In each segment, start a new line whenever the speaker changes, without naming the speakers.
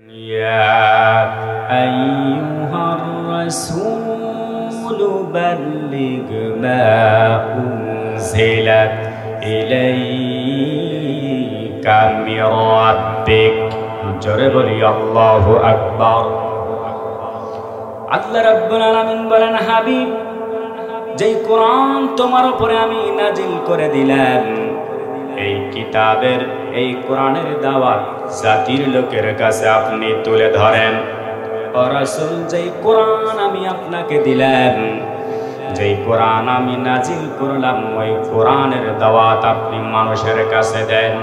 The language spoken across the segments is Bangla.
يا أيها الرسول بلغ ما أنزلت إليك من ربك جرب لي الله أكبر আল্লাহ রাব্বুল আলামিন বলেন, হাবিব, যেই কোরআন তোমার উপরে আমি নাজিল করে দিলাম, এই কিতাবের, এই কোরআনের দাওয়াত জাতির লোকের কাছে আপনি তুলে ধরেন। ও রাসূল, যেই কোরআন আমি আপনাকে দিলাম, যেই কোরআন আমি নাজিল করলাম, ওই কোরআনের দাওয়াত আপনি মানুষের কাছে দেন।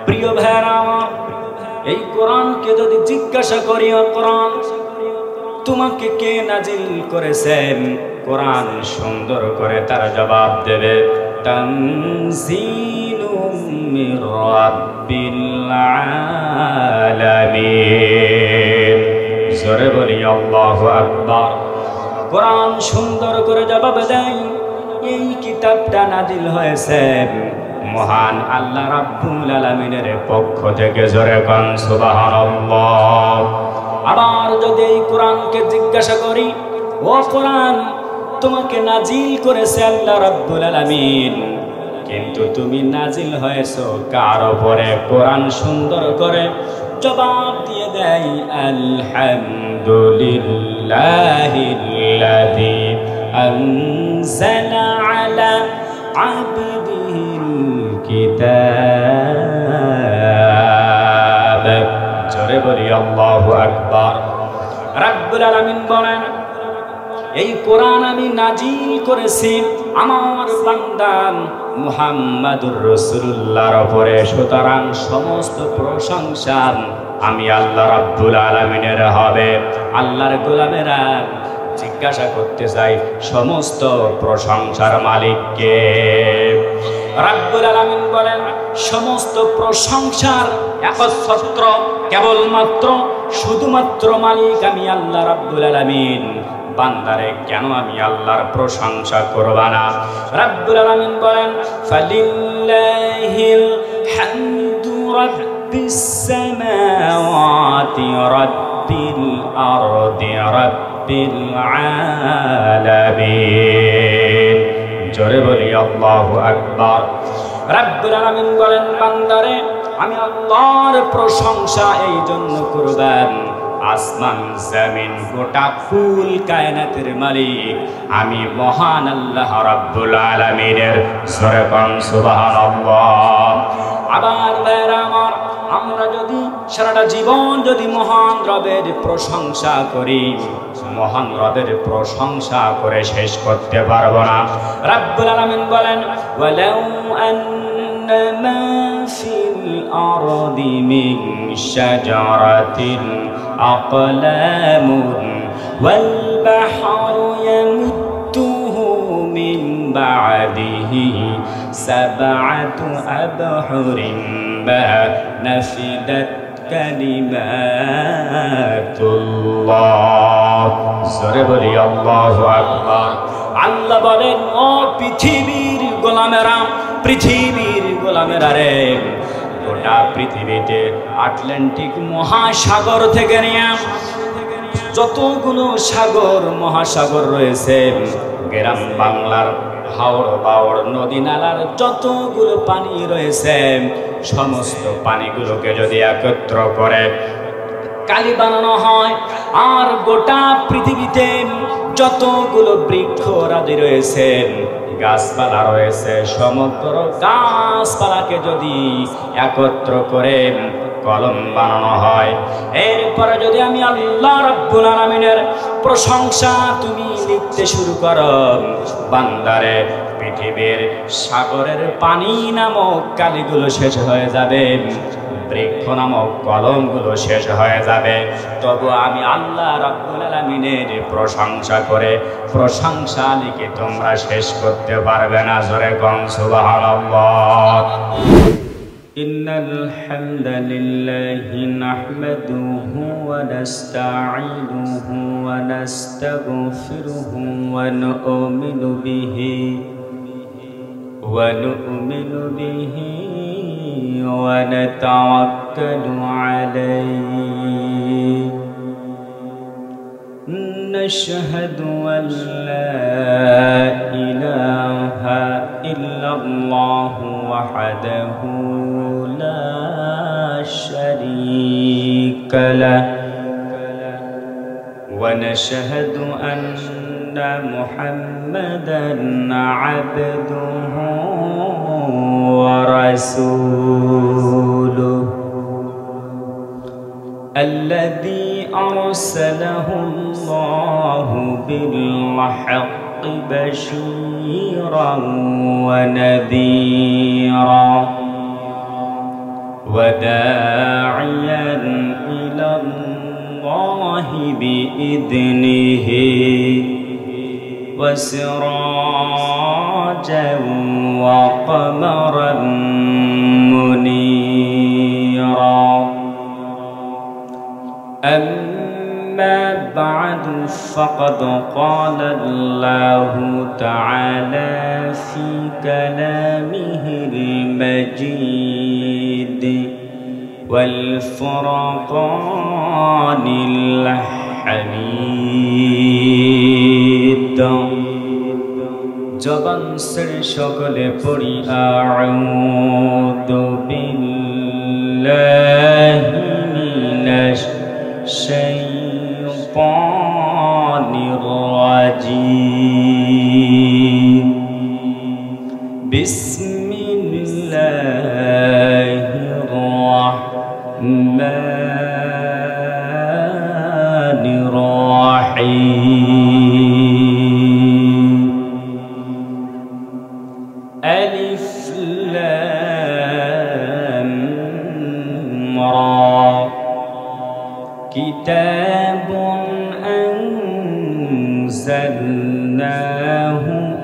প্রিয় ভাইরা আমার, এই কোরআনকে যদি জিজ্ঞাসা করি, ও কোরআন তোমাকে কে নাজিল করেছেন, কোরআন সুন্দর করে তার জবাব দেবে, তানজিলুম মির রাব্বিল আলামিন। জোরে বলি আল্লাহু আকবার। কোরআন সুন্দর করে জবাব দেয়, এই কিতাবটা নাজিল হয়েছে মহান আল্লাহ রাব্বুল আলামিনের পক্ষ থেকে। জোরে কোন সুবহানাল্লাহ। আবার যদি এই কোরআনকে জিজ্ঞাসা করি, ও কোরআন তোমাকে নাজিল করেছে আল্লাহ রাব্বুল আলামিন, কিন্তু তুমি নাজিল হয়েছো কার উপরে? কোরআন সুন্দর করে জবাব দিয়ে দেয়, আলহামদুলিল্লাহিল্লাযী আনজালা আলা আবদিহিল কিতাব। জোরে বলি আল্লাহু আকবার। রাব্বুল আলামিন বলেন, এই কোরআন আমি নাজিল করেছি আমার বান্দা মুহাম্মাদুর রাসূলুল্লাহর উপরে, সুতরাং সমস্ত প্রশংসা আমি আল্লাহ রাব্বুল আলামিনের হবে। আল্লাহর গোলামেরা জিজ্ঞাসা করতে চাই, সমস্ত প্রশংসার মালিককে? রাব্বুল আলামিন বলেন, সমস্ত প্রশংসার একচ্ছত্র কেবলমাত্র শুধুমাত্র মালিক আমি আল্লাহ রাব্বুল আলামিন। বান্দারে কেন আমি আল্লাহর প্রশংসা করব না? রাব্বুল আলামিন বলেন, ফালিল্লাহিল হামদু রাব্বিস সামাওয়াতি রাব্বিল আরদি রাব্বিল আলামিন। জোরে বলি আল্লাহু আকবার। রাব্বুল আলামিন বলেন, বান্দারে আমি আল্লাহর প্রশংসা এই জন্য করবেন, আসমান জমিন গোটা ফুল কায়নাতের মালিক আমি মহান আল্লাহ রাব্বুল আলামিনের। জোরে কোন সুবহানাল্লাহ। আবার ভাইরা আমার, আমরা যদি সারাটা জীবন যদি মহান রবের প্রশংসা করি, মহান রবের প্রশংসা করে শেষ করতে পারবো না। রাব্বুল আলামিন বলেন, ওয়ালাউ আন্নামা ফিল আরদি মিন শাজারাতিন আকলামুন ওয়াল বাহরু ইয়ামুদ্দুহু মিন বা'দিহি সাবআতু আবহুরিন মা নাফিদাত কালিমাতুল্লাহ। জোরে বলি আল্লাহু আকবার। আল্লাহ বলেন, ও পৃথিবীর গোলামেরা, পৃথিবীর গোলামেরা রে, গোটা পৃথিবীতে আটলান্টিক মহাসাগর থেকে নিয়ে যতগুলো সাগর মহাসাগর রয়েছে, গ্রাম বাংলার হাওড় বাওড় নদী নালার যতগুলো পানি রয়েছে, সমস্ত পানিগুলোকে যদি একত্র করে কালি বানানো হয়, আর গোটা পৃথিবীতে যতগুলো বৃক্ষ রাজি রয়েছে, গাছপালা রয়েছে, সমগ্র গাছপালাকে যদি একত্র করে কলম বানানো হয়, এরপরে যদি আমি আল্লাহ রাব্বুল আলামিনের প্রশংসা তুমি লিখতে শুরু করো, বান্দারে পৃথিবীর সাগরের পানি নামক কালিগুলো শেষ হয়ে যাবে, বৃক্ষ নামক কলমগুলো শেষ হয়ে যাবে, তবু আমি আল্লাহ রাব্বুল আলামিনের প্রশংসা করে প্রশংসা লিখে তোমরা শেষ করতে পারবে না। জোরে কোন সুবহানাল্লাহ। ইন্নাল হামদালিল্লাহি নাহমাদুহু ওয়া নাস্তাঈনুহু ওয়া নাস্তাগফিরুহু ওয়া নু'মিনু বিহি ونتوكل عليه أشهد أن لا إله إلا الله وحده لا شريك له ونشهد أن محمدًا عبده ورسوله الذي أرسله الله بالحق بشيرا ونذيرا وداعيا إلى الله بإذنه وسراجا وقمرا منيرا أما بعد فقد قال الله تعالى في كلامه المجيد والفرقان الحميد জবান ছেড়ে সকলে পড়ি আউযু বিল্লাহি মিনাশ শাইতানির রাজীম বিসমিল্লাহির রাহমানির রাহিম ألف لام را كتاب أنزلناه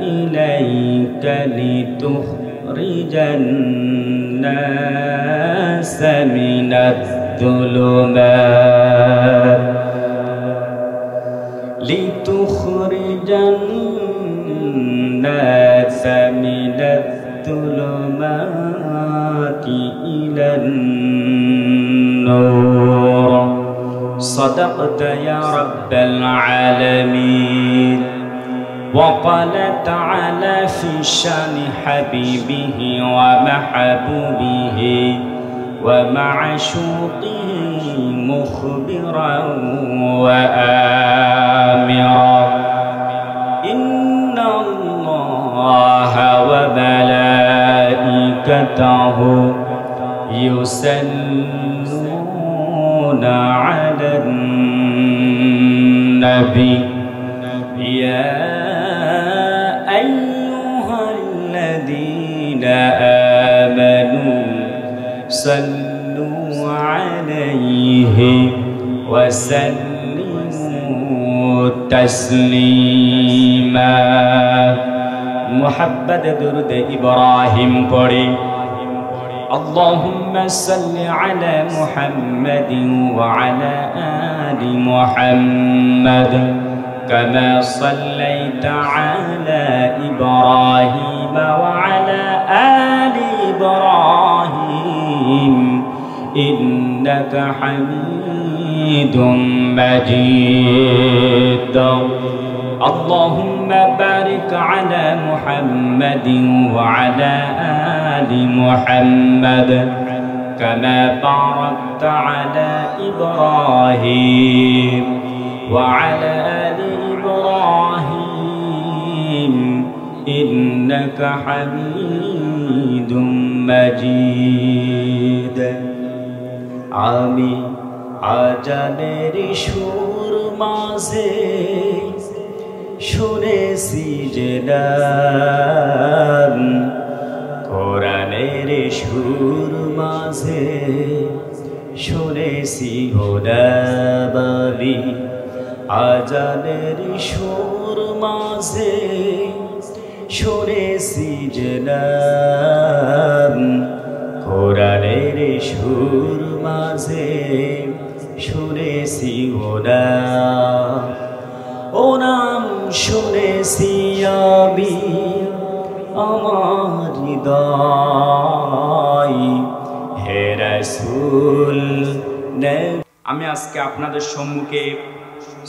إليك لتخرج الناس من الظلمات الناس من الظلمات إلى النور صدقت يا رب العالمين وقال تعالى في شان حبيبه ومحبوبه ومعشوقه مخبرا وآمرا إن الله وملائكته يصلون على النبي يا أيها الذين آمنوا صلوا عليه وسلموا تسليما محبت درود إبراهيم পড়ি اللهم صل على محمد وعلى آل محمد كما صليت على إبراهيم وعلى آل إبراهيم إنك حميد مجيد اللهم بارك على محمد وعلى آل محمد كما باركت على إبراهيم وعلى آل إبراهيم إنك حميد مجيد آمين আজানের সুর মাঝে শুনেছি যে নাম কোরআনের সুর মাঝে শুনেছি গোলাবাবি আজানের সুর মাঝে শুনেছি যে নাম কোরআনের সুর মাঝে শুনেছি ও নাম শুনেছি আমি আমার হৃদয় হে রাসূল আমি আজকে আপনাদের সম্মুখে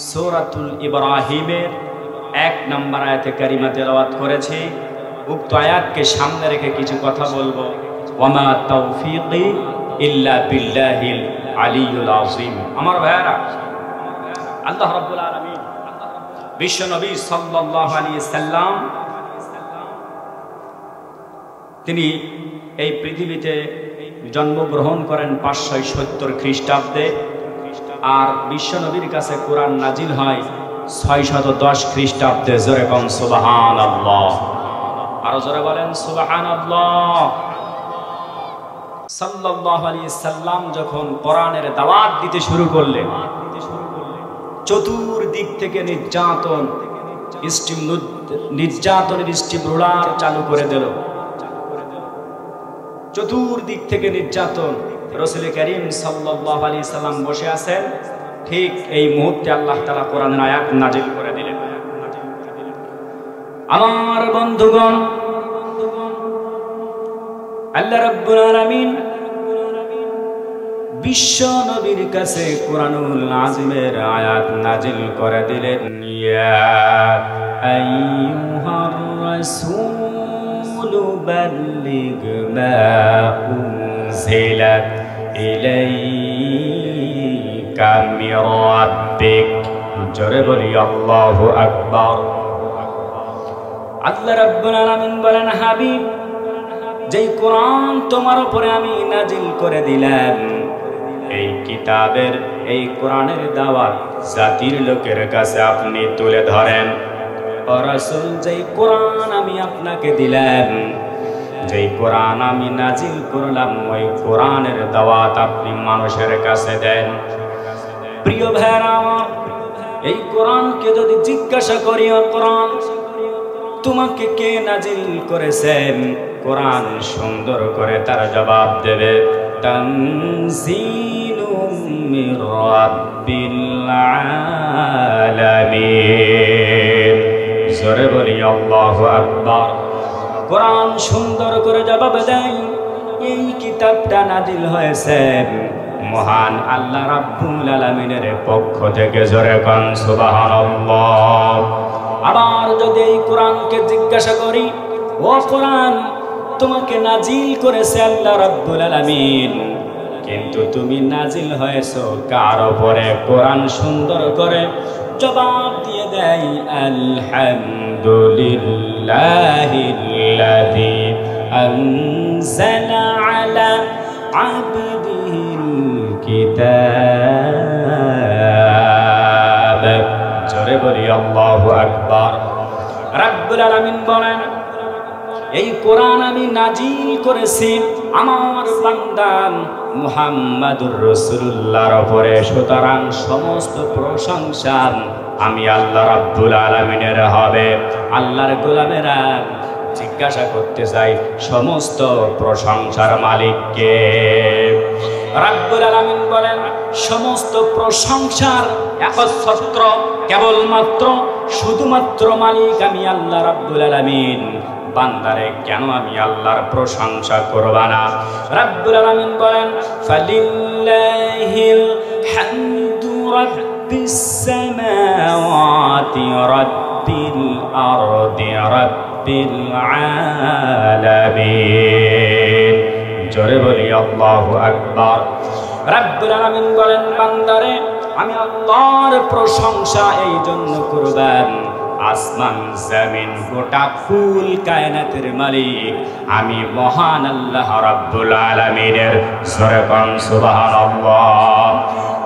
সূরাতুল ইব্রাহিমের 1 নম্বর আয়াতে কারিমা তেলাওয়াত করেছি। উক্ত আয়াতকে সামনে রেখে কিছু কথা বলবো। ওয়ামা তাওফীকি ইল্লা বিল্লাহিল আলিয়্যুল আযীম। আমার ভাইরা, আল্লাহ রাব্বুল আলামিন বিশ্ব নবী সাল্লাল্লাহু আলাইহি সাল্লাম তিনি এই পৃথিবীতে জন্মগ্রহণ করেন 570 খ্রিস্টাব্দে, আর বিশ্ব নবীর কাছে কোরআন নাজিল হয় 610 খ্রিস্টাব্দে। জোরে কোন সুবহানাল্লাহ, আরো জোরে বলেন সুবহানাল্লাহ। সাল্লাল্লাহু আলাইহি সাল্লাম যখন কোরআনের দাওয়াত দিতে শুরু করলেন, চতুর্দিক থেকে নির্যাতনের স্টিম রোলার চালু করে দিল। চতুর্দিক থেকে নির্যাতন। রাসূল কারীম সাল্লাল্লাহু আলাইহি সাল্লাম বসে আছেন, ঠিক এই মুহূর্তে আল্লাহ তাআলা কোরআনের আয়াত নাজিল করে দিলেন। আমার বন্ধুগণ, আল্লাহ রাব্বুল আলামিন বিশ্ব নবীর কাছে কোরআনুল আযীমের আয়াত নাজিল করে দিলেন। ইয়া আইয়ুহার রাসূলু বাল্লিগ মা উনজিলাত ইলাইকা মির রাব্বিক। জোরে বলি আল্লাহু আকবার। আল্লাহ রাব্বুল আলামিন বলেন, হাবিব, যেই কোরআন তোমার উপরে আমি নাজিল করে দিলাম, এই কিতাবের, এই কোরআনের দাওয়াত জাতির লোকের কাছে আপনি তুলে ধরেন। ও রাসূল, যেই কোরআন আমি আপনাকে দিলাম, যেই কোরআন আমি নাজিল করলাম, ওই কোরআনের দাওয়াত আপনি মানুষের কাছে দেন। প্রিয় ভাইরা, এই কোরআনকে যদি জিজ্ঞাসা করি, কোরআন তোমাকে কে নাজিল করেছেন, কোরআন সুন্দর করে তার জবাব দেবে, তানজিলুম মির রাব্বিল আলামিন। জোরে বলি আল্লাহু আকবার। কোরআন সুন্দর করে জবাব দেয়, এই কিতাবটা নাজিল হয়েছে মহান আল্লাহ রাব্বুল আলামিনের পক্ষ থেকে। জোরে কোন সুবহানাল্লাহ। আবার যদি এই কোরআনকে জিজ্ঞাসা করি, ও কোরআন তোমাকে নাজিল করেছে আল্লাহ রাব্বুল আলামিন, কিন্তু তুমি নাজিল হয়েছো কার উপরে, কোরআন সুন্দর করে জবাব দিয়ে দেয়, আলহামদুলিল্লাহিল্লাযী আনজালা আলা আবদিহিল কিতাব। জোরে বলি আল্লাহু আকবার। রাব্বুল আলামিন বলেন, এই কোরআন আমি নাজিল করেছি আমার বান্দা মুহাম্মাদুর রাসূলুল্লাহর উপরে, সুতরাং সমস্ত প্রশংসা আমি আল্লাহ রাব্বুল আলামিনের হবে। আল্লাহর গোলামেরা জিজ্ঞাসা করতে চাই, সমস্ত প্রশংসার মালিককে? রাব্বুল আলামিন বলেন, সমস্ত প্রশংসার একচ্ছত্র কেবলমাত্র শুধুমাত্র মালিক আমি আল্লাহ রাব্বুল আলামিন। বান্দারে কেন আমি আল্লাহর প্রশংসা করব না? রাব্বুল আলামিন বলেন, ফালিল্লাহিল হামদু রাব্বিস সামাওয়াতি রাব্বিল আরদি রাব্বিল আলামিন। জোরে বলি আল্লাহু আকবার। রাব্বুল আলামিন বলেন, বান্দারে আমি আল্লাহর প্রশংসা এই জন্য করবেন, আসমান জমিন গোটা ফুল কায়নাতের মালিক আমি মহান আল্লাহ রাব্বুল আলামিনের। জোরে কোন সুবহানাল্লাহ।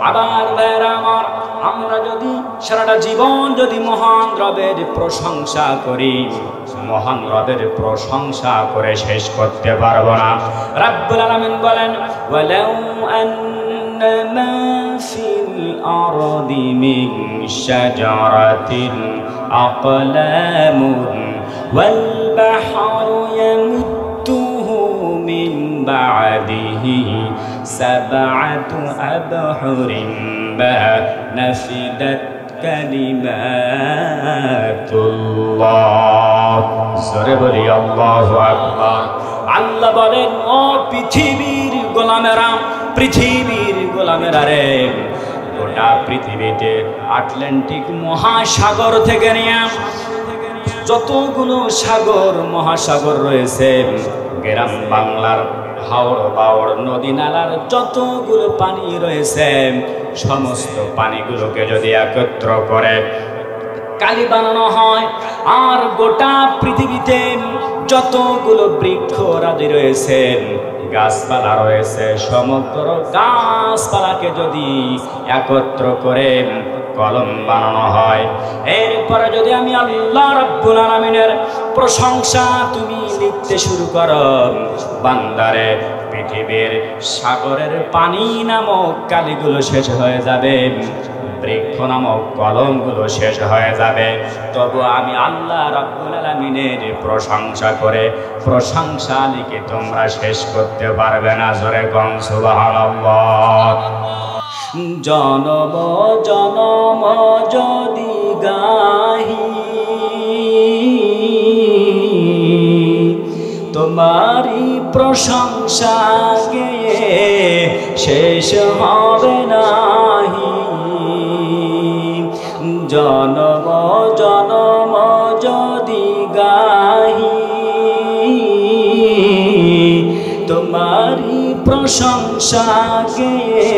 আবার ভাইরা আমার, আমরা যদি সারাটা জীবন যদি মহান রবের প্রশংসা করি, মহান রবের প্রশংসা করে শেষ করতে পারবো না। রাব্বুল আলামিন বলেন, ওয়ালাউ আন্নামা ফিল আরদি মিন শাজারাতিন আকলামুন ওয়াল বাহরু ইয়ামুদ্দুহু মিন বা'দিহি সাবআতু আবহুরিন মা নাফিদাত কালিমাতুল্লাহ। জোরে বলি আল্লাহু আকবার। আল্লাহ বলেন, ও পৃথিবীর গোলামেরা, পৃথিবীর গোলামেরা রে, গোটা পৃথিবীতে আটলান্টিক মহাসাগর থেকে নিয়ে যতগুলো সাগর মহাসাগর রয়েছে, গ্রাম বাংলার হাওড় বাওড় নদী নালার যতগুলো পানি রয়েছে, সমস্ত পানিগুলোকে যদি একত্র করে কালি বানানো হয়, আর গোটা পৃথিবীতে যতগুলো বৃক্ষ রাজি রয়েছে, গাছপালা রয়েছে, সমগ্র গাছপালাকে যদি একত্র করে কলম বানানো হয়, এরপরে যদি আমি আল্লাহ রাব্বুল আলামিনের প্রশংসা তুমি লিখতে শুরু করো, বান্দারে পৃথিবীর সাগরের পানি নামক কালিগুলো শেষ হয়ে যাবে, বৃক্ষ নামক কলমগুলো শেষ হয়ে যাবে, তবু আমি আল্লাহ রাব্বুল আলামিনের প্রশংসা করে প্রশংসা লিখে তোমরা শেষ করতে পারবে না। জোরে কোন সুবহানাল্লাহ। জনম জনম যদি গাহি তোমারি প্রশংসা গেয়ে শেষ হবে নাহি, জনম জনম যদি গাহি তোমারি প্রশংসা গেয়ে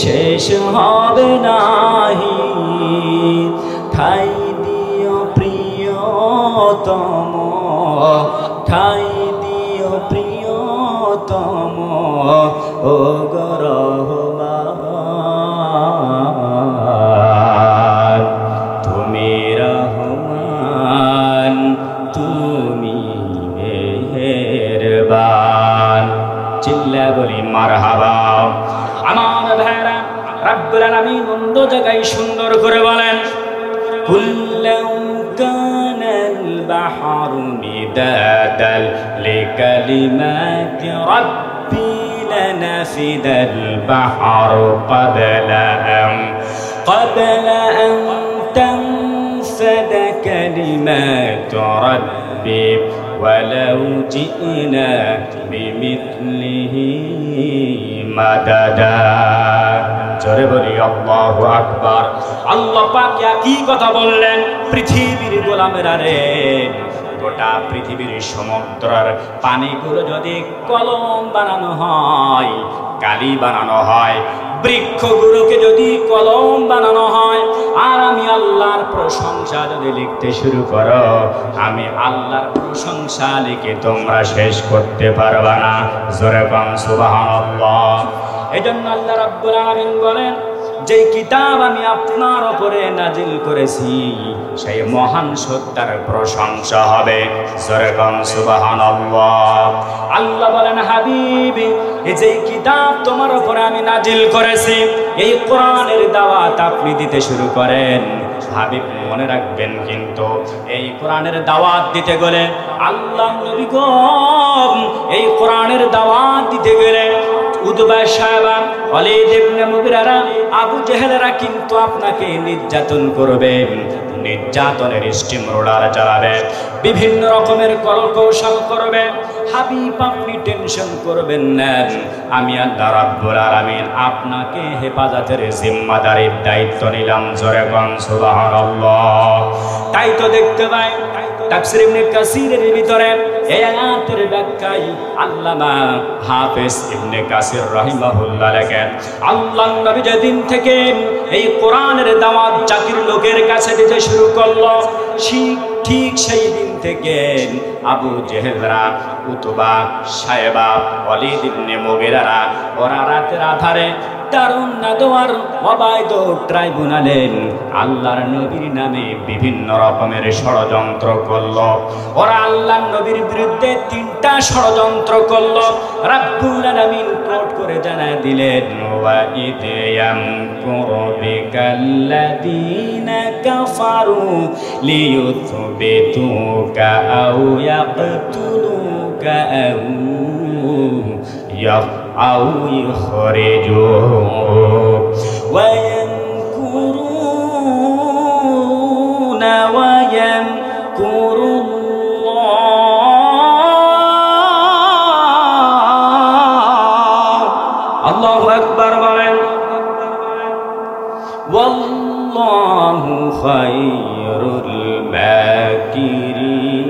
শেষ হবে নাহি, ঠাই দিও প্রিয়তম, ঠাই দিও প্রিয়তম ও রহমান, তুমি রহমান, তুমি মেহেরবান। চিল্লা বলি মারহাবা। আমার ভাইরা, রাব্বুল আলামিন অন্য জায়গায় সুন্দর করে বলেন, কুল্লাউ কানাল বাহরু মিদাদাল লিকালিমাতি রাব্বি লানাফিদাল বাহরু ক্বাবলা আন তানফাদা কালিমাতু রাব্বি ওয়ালাউ জিনা বিমিথলিহি মাদাদা। জোরে বলি আল্লাহু আকবার। আল্লাহ পাক কি কথা বললেন? পৃথিবীর গোলামেরা রে, গোটা পৃথিবীর সমুদ্রের পানিগুলো যদি কলম বানানো হয়, কালি বানানো হয়, বৃক্ষগুলোকে যদি কলম বানানো হয়, আর আমি আল্লাহর প্রশংসা যদি লিখতে শুরু করো, আমি আল্লাহর প্রশংসা লিখে তোমরা শেষ করতে পারবা না। জোরে বল সুবহানাল্লাহ। এজন্য আল্লাহ রাব্বুল আলামিন বলেন, যে কিতাব আমি আপনার উপরে নাজিল করেছি সেই মহান সত্তার প্রশংসা হবে। জোরে বল সুবহানাল্লাহ। আল্লাহ বলেন, হাবিবি, এই যে কিতাব তোমার উপরে আমি নাজিল করেছি, এই কোরআনের দাওয়াত আপনি দিতে শুরু করেন। হাবিব মনে রাখবেন, কিন্তু এই কোরআনের দাওয়াত দিতে গেলে আল্লাহ নবী গো, এই কোরআনের দাওয়াত দিতে গেলে উতবা সাহেবা, ওয়ালিদ ইবনে মুগিরা, আবু জেহেলরা কিন্তু আপনাকে নির্যাতন করবে, নির্যাতনের স্টিম রোলার চালাবে, বিভিন্ন রকমের কৌশল করবে। হাবিব আপনি টেনশন করবেন না, আমি আল্লাহ রাব্বুল আলামিন আপনাকে হেফাজতের জিম্মাদারির দায়িত্ব নিলাম। জোরে বল সুবহানাল্লাহ। তাই তো দেখতে পাই তাফসীর ইবনে কাসিরের ভিতরে এই আয়াতের ব্যাখ্যায় আল্লামা হাফেজ ইবনে কাসির রাহিমাহুল্লাহ লেখেন, আল্লাহর নবী যেদিন থেকে এই কোরআনের দাওয়াত জাতির লোকের কাছে দিতে শুরু করলো, ঠিক সেই দিন থেকে আবু জেহেলরা, উতবা সাহেবা, ওয়ালিদ ইবনে মুগিরা, ওরা রাতের আধারে দারুন নাদওয়ার ওয়াবাইদ ট্রাইব্যুনালে আল্লাহর নবীর নামে বিভিন্ন রকমের ষড়যন্ত্র করলো। ওরা আল্লাহর নবীর বিরুদ্ধে 3টা ষড়যন্ত্র করলো। রাব্বুল আলামিন কোট করে জানায় দিলেন, ওয়া ইদ ইয়ামকুরু বিকাল্লাযীনা কাফারু লিয়ুথবিতুকা আও ইয়াকতুলুকা আও يخرجوك ويمكرون ويمكر الله الله أكبر বলেন। ওয়াল্লাহু খায়রুল মাকিরিন।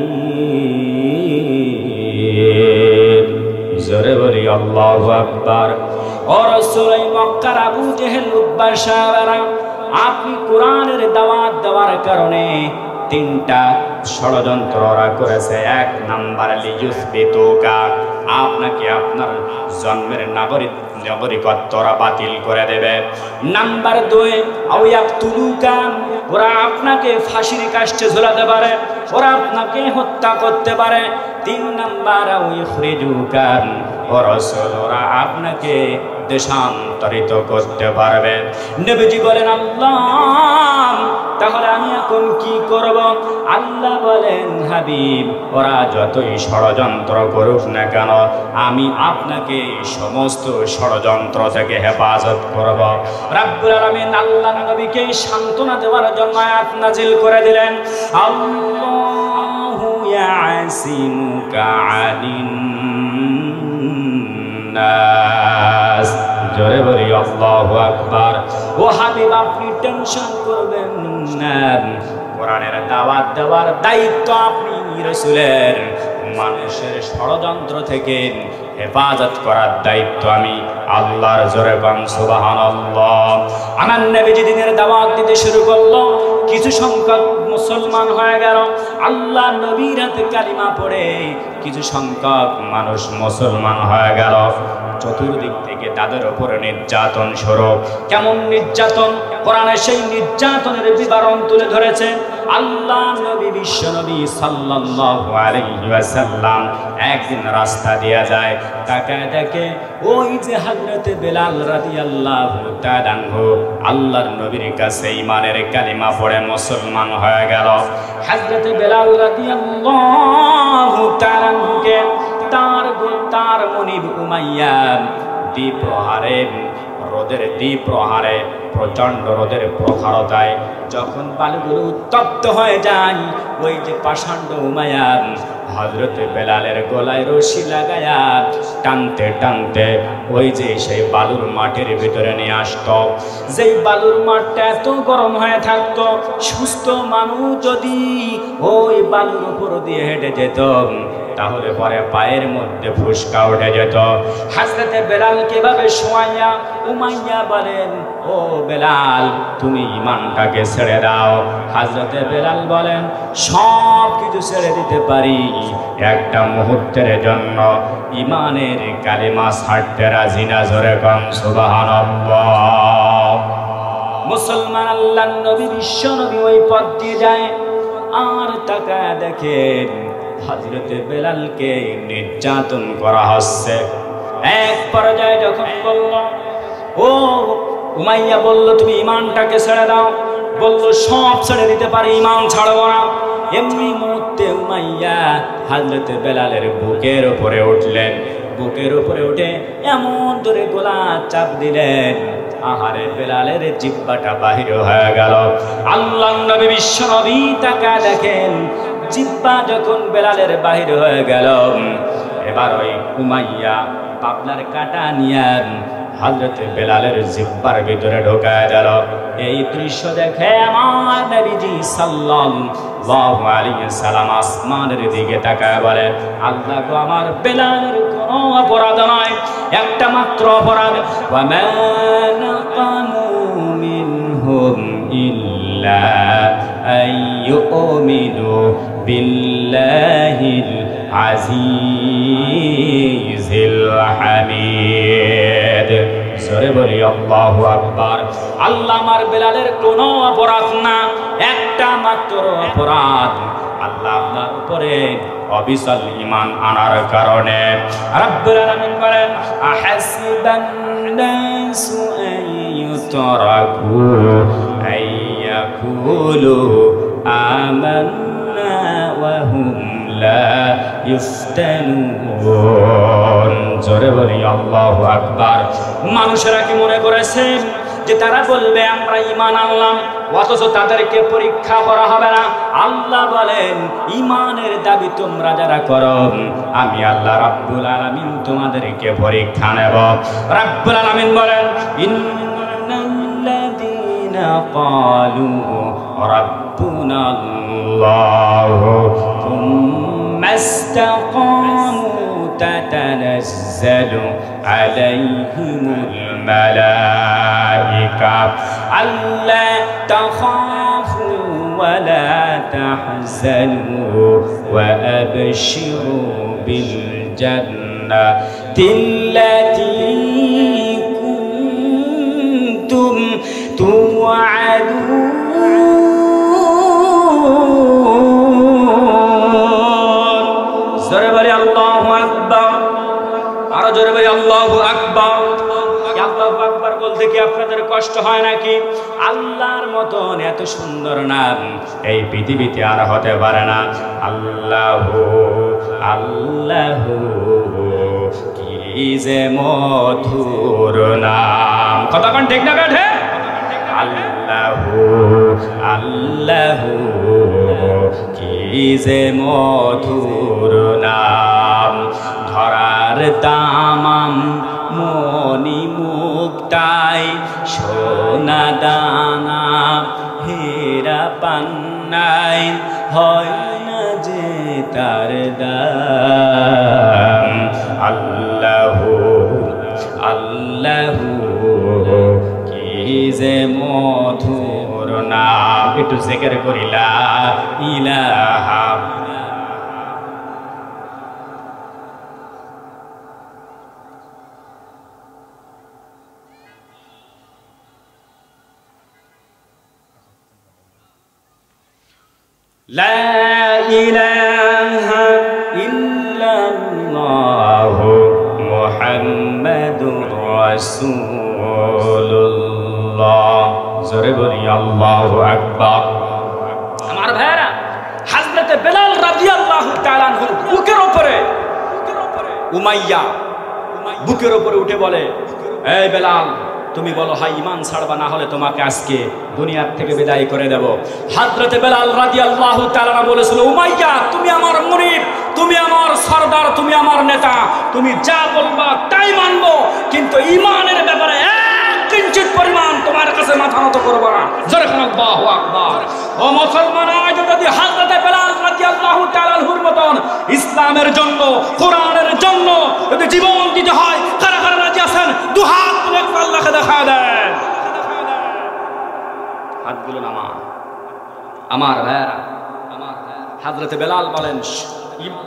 জোরে বলি আল্লাহু আকবার। ও রাসূল, মক্কার আবু জেহেল উতবা সাহাবারা, আপনি কোরআনের দাওয়াত দেওয়ার কারণে তিনটা ষড়যন্ত্র ওরা করেছে। এক নাম্বার, লিয়ুসবিতুকা, আপনাকে আপনার জন্মের নাগরিকত্ব ওরা বাতিল করে দেবে। নাম্বার 2, আও ইয়াকতুলুকা, ওরা আপনাকে ফাঁসির কাষ্ঠে ঝুলাতে পারে, ওরা আপনাকে হত্যা করতে পারে। 3 নাম্বার, আও ইখরিজুকা, ও রাসূল, ওরা আপনাকে দেশান্তরিত করতে পারবে। নবীজি বলেন, আল্লাহ, তাহলে আমি এখন কি করব? আল্লাহ বলেন, হাবিব, ওরা যতই ষড়যন্ত্র করুক না কেন, আমি আপনাকে সমস্ত ষড়যন্ত্র থেকে হেফাজত করব। রাব্বুল আলামিন আল্লাহ নবীকে সান্ত্বনা দেওয়ার জন্য আয়াত নাজিল করে দিলেন, আল্লাহু ইয়াসিমুকা আনিন নাস। জোরে বলি আল্লাহু আকবার। ও হাবিব, আপনি টেনশন করবেন না, কোরআনের দাওয়াত দেওয়ার দায়িত্ব আপনি রাসূলের, মানুষের ষড়যন্ত্র থেকে হেফাজত করার দায়িত্ব আমি আল্লাহর। জোরে বলেন সুবহানাল্লাহ। আমার নবীজি দিনের দাওয়াত দিতে শুরু করলো, কিছু সংখ্যক মুসলমান হয়ে গেল। আল্লাহ নবীর হাতে কালিমা পড়ে কিছু সংখ্যক মানুষ মুসলমান হয়ে গেল। চতুর্দিক থেকে তাদের উপরে নির্যাতন শুরু। কেমন নির্যাতন? কোরআনে সেই নির্যাতনের বিবরণ তুলে ধরেছে। আল্লাহ নবী, বিশ্ব নবী সাল্লাল্লাহু আলাইহি ওয়াসাল্লাম একদিন রাস্তা দিয়ে যায়, তাকায় দেখে ওই যে হযরতে বেলাল রাদিয়াল্লাহু তাআলা আনহু আল্লাহর নবীর কাছে ঈমানের কালিমা পড়ে মুসলমান হয়ে গেল। হযরতে বেলাল রাদিয়াল্লাহু তাআলা আনহুকে তার মনিব উমাইয়া রোদের দ্বিপ্রহারে প্রচন্ড রোদের প্রখরতায় যখন বালুগুলো উত্তপ্ত হয়ে যায়, ওই যে পাষাণ্ড উমাইয়া হযরতে বেলালের গলায় রশি লাগায়া টানতে টানতে ওই যে সেই বালুর মাঠের ভিতরে নিয়ে আসতো। যেই বালুর মাঠটা এত গরম হয়ে থাকতো, সুস্থ মানুষ যদি ওই বালুর উপর দিয়ে হেঁটে যেত, তাহলে পরে পায়ের মধ্যে ফুসকা উঠে যেত। হযরতে বেলালকে ভাবে শোয়াইয়া উমাইয়া বলেন, ও বেলাল, তুমি ঈমানটাকে ছেড়ে দাও। হযরতে বেলাল বলেন, সব কিছু ছেড়ে দিতে পারি, একটা মুহূর্তের জন্য ঈমানের কালিমা ছাড়তে রাজি না। জোরে কোন সুবহানাল্লাহ। মুসলমান আল্লাহর নবী, বিশ্ব নবী ওই পথ দিয়ে যায়, আর তাকায় দেখেন হযরতে বেলালকে নির্যাতন করা হচ্ছে। এক পর্যায়ে যখন বলল, ও উমাইয়া বলল, তুমি ঈমানটাকে ছেড়ে দাও, বলল সব ছেড়ে দিতে পারি, ঈমান ছাড়বো না। এমনি মুহূর্তে উমাইয়া হযরতে বেলালের বুকের উপরে উঠলেন। বুকের উপরে উঠে এমন ধরে গলা চাপ দিলেন, আহারে বেলালের জিহ্বাটা বাহির হয়ে গেল। আল্লাহর নবী, বিশ্ব নবী তাকায় দেখেন, জিহ্বা যখন বেলালের বাহির হয়ে গেল, এবার ওই উমাইয়া পাবলার কাটা নিয়ে হযরতে বেলালের জিহ্বার ভিতরে ঢোকায় দিল। এই দৃশ্য দেখে আমার নবীজি সাল্লাল্লাহু আলাইহি সাল্লাম আসমানের দিকে তাকায় বলে, আল্লাহ গো, আমার বেলালের কোনো অপরাধ নয়, একটা মাত্র অপরাধ। ওয়া মা নাকামু মিনহুম ইল্লা আইয়ুমিনু বিল্লাহিল আজিজিল হামিদ। জোরে বলি আল্লাহু আকবার। আল্লাহ আমার বেলালের কোনো অপরাধ না, একটা মাত্র অপরাধ, আল্লাহ আপনার উপরে অবিচল ঈমান আনার কারণে। রব্বুল আলামিন বলেন, আহাসিবান নাসু আইয়ুতরাকু আইয়াকুলু আমান্না ওয়া হুম লা ইফতানুন। জোরে বলি আল্লাহু আকবার। মানুষেরা কি মনে করেছেন যে তারা বলবে আমরা ঈমান আনলাম, অথচ তাদেরকে পরীক্ষা করা হবে না? আল্লাহ বলেন, ঈমানের দাবি তোমরা যারা করো, আমি আল্লাহ রাব্বুল আলামিন তোমাদেরকে পরীক্ষা নেব। রাব্বুল আলামিন বলেন, ইন্নাল্লাযীনা قالوا ربنا الله ثم استقاموا تتنزل عليهم الملائكة ألا تخافوا ولا تحزنوا وأبشروا بالجنة التي كنتم توعدون জোরে আল্লাহু আকবার আর জোরে বলি আল্লাহু আকবার আল্লাহু আকবার বলতে কি আপনাদের কষ্ট হয় নাকি আল্লাহর মতন এত সুন্দর নাম এই পৃথিবীতে আর হতে পারে না আল্লাহু আল্লাহু কি যে মধুর নাম কতক্ষণ ঠিক না বেঠে আল্লাহু আল্লাহু কি যে মধুর নাম ধরার তামাম মনি মুক্তাই সোনা দানা হীরা পান্নাই হয় না যে তার দাম আল্লাহু আল্লাহু কি যে মধুর নাম একটু জিকির করি লা ইলাহা لا إله إلا الله محمد رسول الله জোরে বলি আল্লাহু আকবার আমার ভাইরা হযরত বেলাল রাদিয়াল্লাহু তাআলা আনহুর বুকের উপরে উমাইয়া বুকের উপরে উঠে বলে এই বেলাল তুমি বলো হাই ঈমান ছাড়বা না হলে তোমাকে আজকে দুনিয়া থেকে বিদায় করে দেব হযরত বেলাল রাদিয়াল্লাহু তাআলা বলেছিল উমাইয়া তুমি আমার মুরিদ তুমি আমার সরদার তুমি আমার নেতা তুমি যা বলবা তাই মানব কিন্তু ঈমানের ব্যাপারে এক কিঞ্চিত পরিমাণ তোমার কাছে মাথা নত করব না জোরে বলো আল্লাহু আকবার ও মুসলমান আজ যদি হযরত বেলাল রাদিয়াল্লাহু তাআলার মতন ইসলামের জন্য কোরআনের জন্য যদি জীবন দিতে হয় কারা কারা রাজি আছেন দুহাত তুলে আল্লাহকে দেখা দেন হাতগুলো নামা আমার ভাইরা আমার হযরত বেলাল বলেন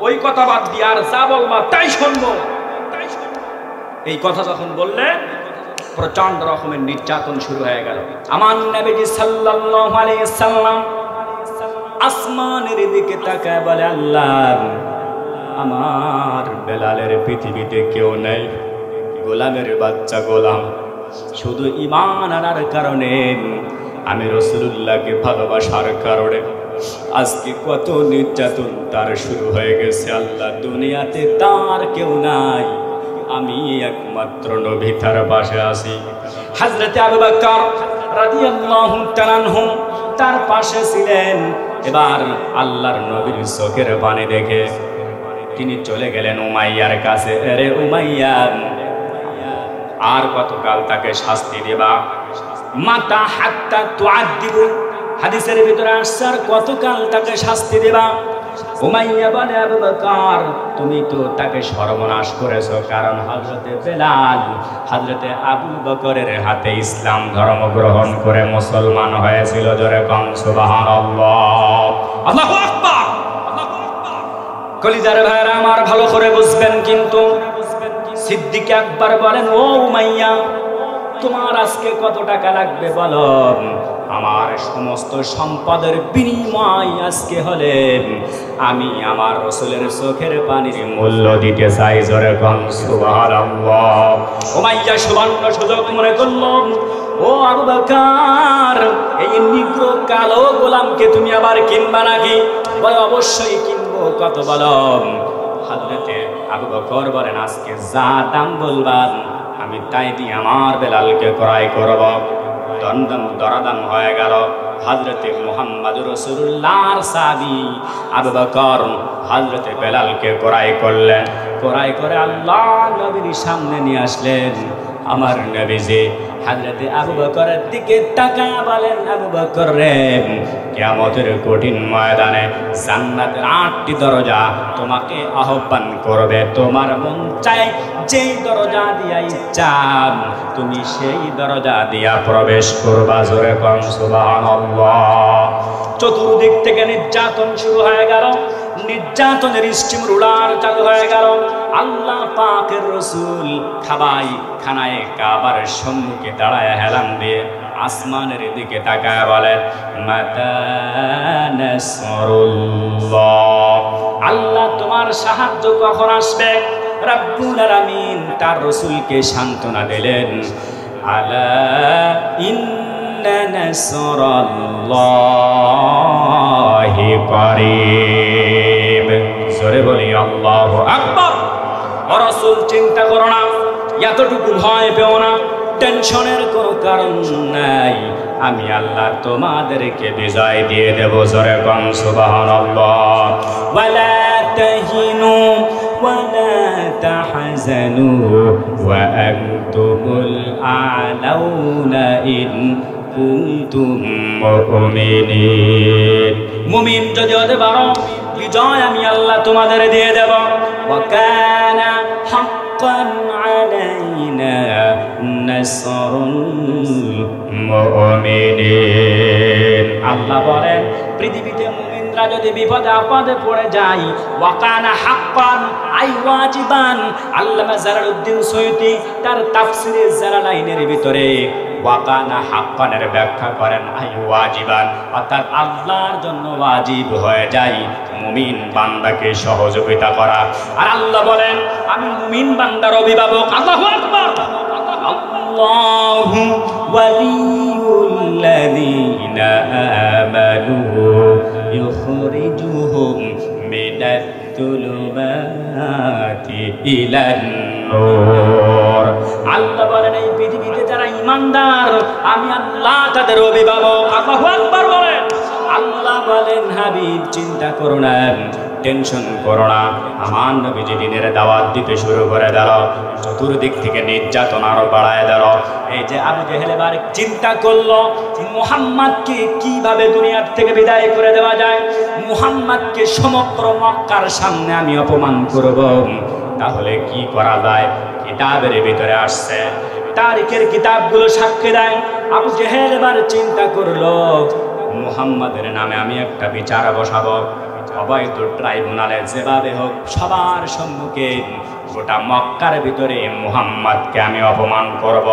ওই কথা বাদ দিয়ে আর যা বলবা তাই শুনবো এই কথা যখন বললে প্রচন্ড রকমের নির্যাতন শুরু হয়ে গেল আমার নবীজি সাল্লাল্লাহু আলাইহি সাল্লাম আসমানের দিকে তাকায় বলে আল্লাহ আমার বেলালের পৃথিবীতে কেউ নেই গোলামের বাচ্চা গোলাম শুধু ঈমান আনার কারণে আমি রাসূলুল্লাহকে ভালোবাসার কারণে আজকে কত নির্যাতন তার শুরু হয়ে গেছে আল্লাহ দুনিয়াতে তার কেউ নাই আমি একমাত্র নবী তার পাশে আছি হযরত আবু বকর রাদিয়াল্লাহু তাআলা আনহু তার পাশে ছিলেন এবার আল্লাহর নবীর চোখের পানি দেখে তিনি চলে গেলেন উমাইয়ার কাছে আরে উমাইয়া আর কতকাল তাকে শাস্তি দেবা মাতা হাত্তা তুআদ্দিবু হাদিসের ভিতরে আসছে আর কতকাল তাকে শাস্তি দেবা উমাইয়া বলে আবু বকর তুমি তো তাকে সর্বনাশ করেছো কারণ হযরতে বেলাল হযরতে আবু বকরের হাতে ইসলাম ধর্ম গ্রহণ করে মুসলমান হয়েছিল জোরে কোন সুবহানাল্লাহ আল্লাহু আকবার কলিজার ভাইরা আমার ভালো করে বুঝবেন কিন্তু সিদ্দিক আকবর বলেন ও উমাইয়া তোমার আজকে কত টাকা লাগবে বলো আমার সমস্ত সম্পদের বিনিময় আজকে হলে আমি আমার রাসূলের চোখের পানির মূল্য দিতে চাই জোরে কোন সুবহানাল্লাহ উমাইয়া সুবর্ণ সুযোগ মনে করল ও আবু বকর এই নিগ্রো কালো গোলামকে তুমি আবার কিনবা নাকি বলে অবশ্যই কিনবো কত বলো হযরতে আবু বকর বলেন আজকে যা দাম বলবা আমি তাই দিয়ে আমার বেলালকে ক্রয় করব দরদাম হয়ে গেল হযরতে মুহাম্মদুর রাসূলুল্লাহর সাহাবী আবু বকর হযরতে বেলালকে ক্রয় করলেন ক্রয় করে আল্লাহ নবীর সামনে নিয়ে আসলেন আমার নবীজি হযরতে আবু বকরের দিকে তাকায়া বলেন, আবু বকর রে, কিয়ামতের কঠিন ময়দানে জান্নাতের 8টি দরজা তোমাকে আহ্বান করবে। তোমার মন চায় যেই দরজা দিয়া ইচ্ছা তুমি সেই দরজা দিয়া প্রবেশ করবা। জোরে কোন সুবহানাল্লাহ। চতুর্দিক থেকে নির্যাতন শুরু হয়ে গেল, নির্যাতনের স্টিম রুলার চালু হয়ে গেল। আল্লাহ পাকের রাসূল খানায় কাবার সম্মুখে দাঁড়ায় হেলান দিয়ে আসমানের দিকে তাকায় বলেন, মাতা নাসরুল্লাহ, আল্লাহ তোমার সাহায্য কখন আসবে? রব্বুল আলামিন তার রাসূলকে সান্ত্বনা দিলেন, আলা ইন্না নাসরাল্লাহি করিব। জোরে বলি আল্লাহু আকবার। ও রাসূল, চিন্তা করো না, এতটুকু ভয় পেও না, টেনশনের কোনো কারণ নাই, আমি আল্লাহ তোমাদেরকে বিজয় দিয়ে দেব। জোরে কোন সুবহানাল্লাহ। ওয়ালা তাহিনু ওয়ালা তাহজানু ওয়া আনতুমুল আ'লাউনা ইন কুনতুম মুমিনিন। মুমিন যদি হতে পারো, বিজয় আমি আল্লাহ তোমাদের দিয়ে দেব। ওয়া কানা হাক্কান আলাইনা নাসরুল মুমিনিন। আল্লাহ বলেন, পৃথিবীতে মুমিনরা যদি বিপদে আপদে পড়ে যায়, ওয়া কানা হাক্কান আই ওয়াজিবান। আল্লামা জালালউদ্দিন সৈয়দী তার তাফসিরে জালালাইনের ভিতরে ওয়াকানা হাক্কানের ব্যাখ্যা করেন আই ওয়াজিবান, অর্থাৎ আল্লাহর জন্য ওয়াজিব হয়ে যায় মুমিন বান্দাকে সহযোগিতা করা। আর আল্লাহ বলেন, আমি মুমিন বান্দার অভিভাবক। আল্লাহু আকবার। আল্লাহু ওয়ালিয়ুল্লাযীনা আমানু ইউখরিজুহুম মিনাত তুলুমাতি ইলান নূর। আল্লাহ বলেন, এই পৃথিবীতে যারা ঈমানদার আমি আল্লাহ তাদের অভিভাবক। আল্লাহু আকবার বলেন। আল্লাহ বলেন, হাবিব চিন্তা করো না, টেনশন করো না, আমার নবীজি দিনের দাওয়াত দিতে শুরু করে দিল, চতুর্দিক থেকে নির্যাতন আরো বাড়ায় দিল। এই যে আবু জেহেল এবার চিন্তা করলো, মুহাম্মদকে কিভাবে দুনিয়ার থেকে বিদায় করে দেওয়া যায়, মুহাম্মদকে সমগ্র মক্কার সামনে আমি অপমান করব, তাহলে কি করা যায়? কিতাবের ভিতরে আসছে, তারিখের কিতাবগুলো সাক্ষী দেয়। আবু জেহেল এবার চিন্তা করলো, মুহাম্মাদের নামে আমি একটা বিচার বসাবো, অবৈধ ট্রাইব্যুনালে যেভাবে হোক সবার সম্মুখে গোটা মক্কার ভিতরে মুহাম্মাদকে আমি অপমান করব।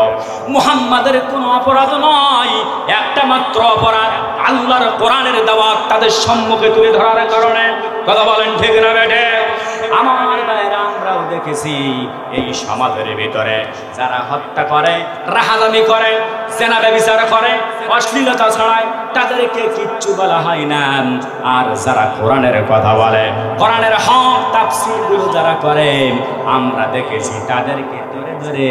মুহাম্মাদের কোনো অপরাধ নয়, একটা মাত্র অপরাধ, আল্লাহর কোরআনের দাওয়াত তাদের সম্মুখে তুলে ধরার কারণে। কথা বলেন ঠিক না বেটে? আমার ভাইরা, আমরাও দেখেছি এই সমাজের ভিতরে যারা হত্যা করে, রাহাজানি করে, জেনা ব্যভিচার করে, অশ্লীলতা ছড়ায়, তাদেরকে কিচ্ছু বলা হয় না। আর যারা কোরআনের কথা বলে, কোরআনের হক তাফসীর গুলো যারা করে, আমরা দেখেছি তাদেরকে ধরে ধরে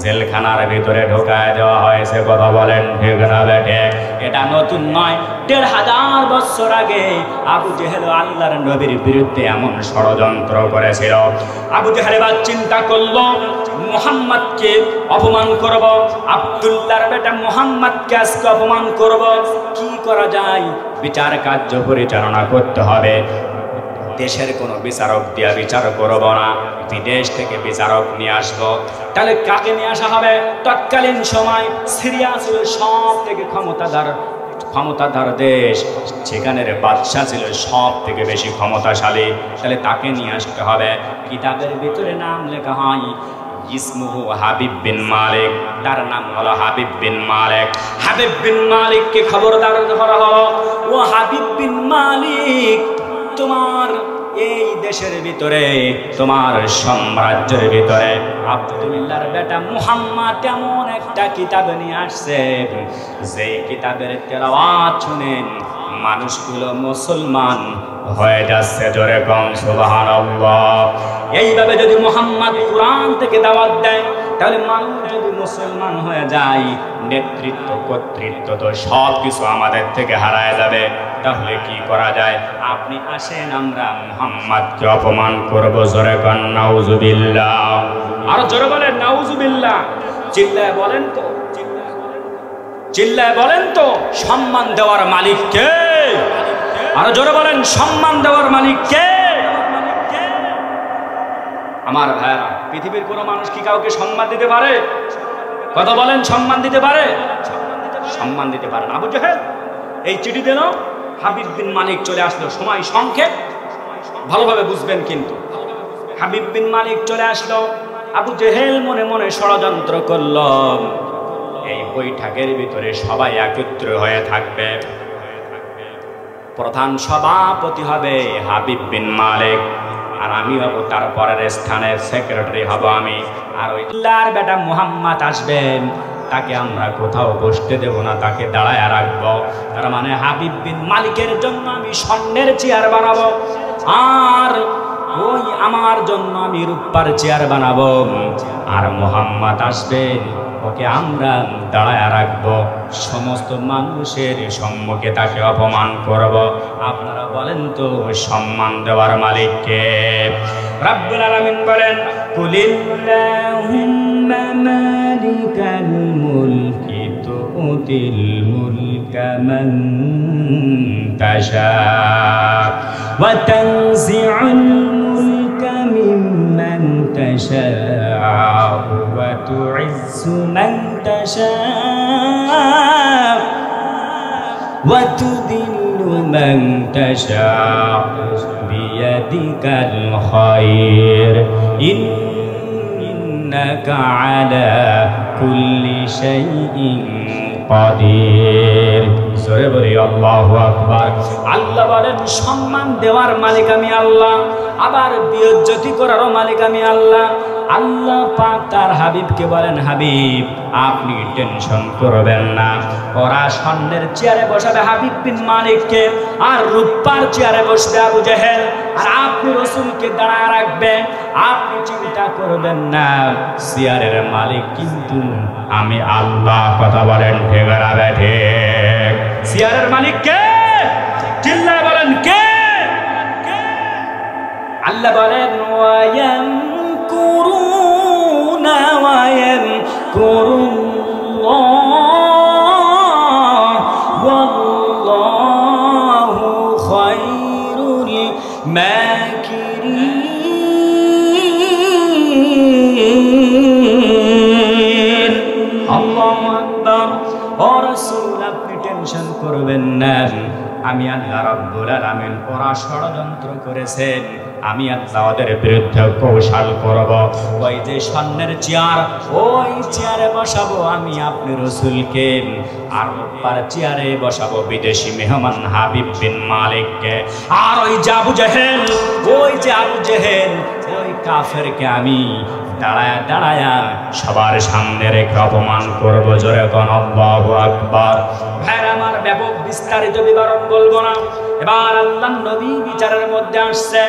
জেলখানার ভিতরে ঢোকায় দেওয়া হয়েছে। কথা বলেন ঠিক না বেটে? এটা নতুন নয়, ১৫০০ বছর আগে আবু জেহেল আল্লাহর নবীর বিরুদ্ধে এমন ষড়যন্ত্র করেছিল। আবু জেহেল এবার চিন্তা করলো, মুহাম্মদকে অপমান করব, আব্দুল্লাহর বেটা মুহাম্মদকে আজকে অপমান করব, কি করা যায়? বিচার কার্য পরিচালনা করতে হবে। দেশের কোনো বিচারক দিয়া বিচার করব না, বিদেশ থেকে বিচারক নিয়ে আসবো। তাহলে কাকে নিয়ে আসা হবে? তৎকালীন সময় সিরিয়া ছিল সব থেকে ক্ষমতাধর দেশ, সেখানের বাদশাহ ছিল সব থেকে বেশি ক্ষমতাশালী। তাহলে তাকে নিয়ে আসতে হবে। কিতাবের ভিতরে নাম লেখা হয় ইসমুহু হাবিব বিন মালিক, তার নাম হলো হাবিব বিন মালিক। হাবিব বিন মালিককে খবরদার করা হলো, ও হাবিব বিন মালিক, তোমার এই দেশের ভিতরে, তোমার সাম্রাজ্যের ভিতরে আব্দুল্লাহর বেটা মুহাম্মদ এমন একটা কিতাব নিয়ে আসছে, যে কিতাবের তেলাওয়াত শুনেন মানুষগুলো মুসলমান হয়ে যাচ্ছে। জোরে কোন সুবহানাল্লাহ। এইভাবে যদি মুহাম্মদ কুরআন থেকে দাওয়াত দেয়, তাহলে মানুষ যদি মুসলমান হয়ে যায়, নেতৃত্ব কর্তৃত্ব তো সব কিছু আমাদের থেকে হারায় যাবে। তাহলে কি করা যায়? আপনি আসেন, আমরা মুহাম্মদকে অপমান করব। জোরে কোন নাউজুবিল্লাহ। আর জোরে বলেন নাউজুবিল্লাহ। চিল্লায় বলেন তো। চিল্লায় বলেন তো সম্মান দেওয়ার মালিক কে? আরো জোরে বলেন সম্মান দেওয়ার মালিক কে? আমার ভাইরা, পৃথিবীর কোনো মানুষ কি কাউকে সম্মান দিতে পারে? কথা বলেন, সম্মান দিতে পারে? সম্মান দিতে পারে না। আবু জেহেল এই চিঠি দিল, হাবিব বিন মালিক চলে আসলো। সময় সংক্ষেপ, ভালোভাবে বুঝবেন কিন্তু। হাবিব বিন মালিক চলে আসলো। আবু জেহেল মনে মনে ষড়যন্ত্র করল, এই বৈঠকের ভিতরে সবাই একত্র হয়ে থাকবে, প্রধান সভাপতি হবে হাবিব বিন মালিক, আর আমি হব তার পরের স্থানের সেক্রেটারি হব আমি। আর ওই আল্লাহর বেটা মুহাম্মদ আসবেন, তাকে আমরা কোথাও বসতে দেব না, তাকে দাঁড়ায় রাখবো। তার মানে হাবিব বিন মালিকের জন্য আমি স্বর্ণের চেয়ার বানাবো, আর ওই আমার জন্য আমি রূপার চেয়ার বানাবো। আর মুহাম্মদ আসবেন, ওকে আমরা দাঁড়ায় রাখবো, সমস্ত মানুষের সম্মুখে তাকে অপমান করব। আপনারা বলেন তো সম্মান দেওয়ার মালিক কে? রাব্বুল আলামিন বলেন, কুলিল্লাহুম্মা মালিকাল মুলকি তুতিল মুলকা মান তাশা ওয়া তানজিউল মুলকা মিম্মান তাশা ওয়া তুইজ্জু মান তাশা ওয়া তুদিল্লু মান তাশা বিয়াদিকাল খায়র ইন্নাকা আলা কুল্লি শাইইন কাদির। জোরে বলি আল্লাহু আকবার। আল্লাহ বলেন সম্মান দেওয়ার মালিক আমি আল্লাহ, আবার বিয়োজ্জতি করারও মালিক আমি আল্লাহ। আল্লাহ পাক তার হাবিবকে বলেন, হাবিব আপনি টেনশন করবেন না, ওরা স্বর্ণের চেয়ারে বসাবে হাবিব বিন মালিককে, আর রূপার চেয়ারে বসবে আবু জেহেল, আর আপনি রাসূলকে দাঁড়ায় রাখবেন। আপনি চিন্তা করবেন না, চেয়ারের মালিক কিন্তু আমি আল্লাহ। কথা বলেন ঠিক না ঠিক? চেয়ারের মালিক কে? চিল্লায় বলেন কে? আল্লাহ বলেন, ওয়ায়ামকুরুনা ওয়ায়ামকুরুল্লাহ ওয়াল্লাহু খায়রুল মাকিরিন। আল্লাহু আকবার। ও রাসূল আপনি টেনশন করবেন না, আমি আল্লাহ রাব্বুল আলামিন ওরা ষড়যন্ত্র করেছেন, আমি আল্লাহ ওদের বিরুদ্ধে কৌশল করব। ওই যে স্বর্ণের চেয়ার, ওই চেয়ারে বসাবো আমি আপনি রাসূলকে, আর রূপার চেয়ারে বসাবো বিদেশি মেহমান হাবিব বিন মালিককে। আর ওই যে আবু জেহেল, ওই যে আবু জেহেল, ওই কাফেরকে আমি দাঁড়ায়া দাঁড়ায়া সবার সামনে রেখে অপমান করব। জোরে কোন আল্লাহু আকবার। ভাইরা আমার, ব্যাপক বিস্তারিত বিবরণ বলবো না। এবার আল্লাহর নবী বিচারের মধ্যে আসছে,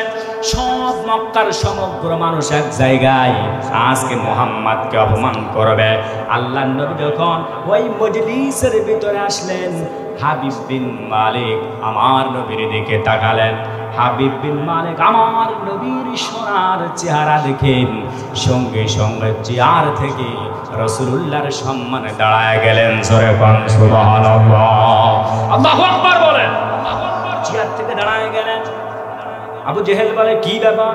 সব মক্কার সমগ্র মানুষ এক জায়গায় আজকে মুহাম্মদকে অপমান করবে। আল্লাহর নবী যখন ওই মজলিসের ভিতরে আসলেন, হাবিব বিন মালিক আমার নবীর দিকে তাকালেন। হাবিব বিন মালিক আমার নবীর সোনার চেহারা দেখেন, সঙ্গে সঙ্গে চেয়ার থেকে রাসূলুল্লাহর সম্মানে দাঁড়ায় গেলেন। জোরে কোন সুবহানাল্লাহ, আল্লাহু আকবার বলেন। চেয়ার থেকে দাঁড়ায় গেলেন। আবু জেহেল বলে, কি ব্যাপার,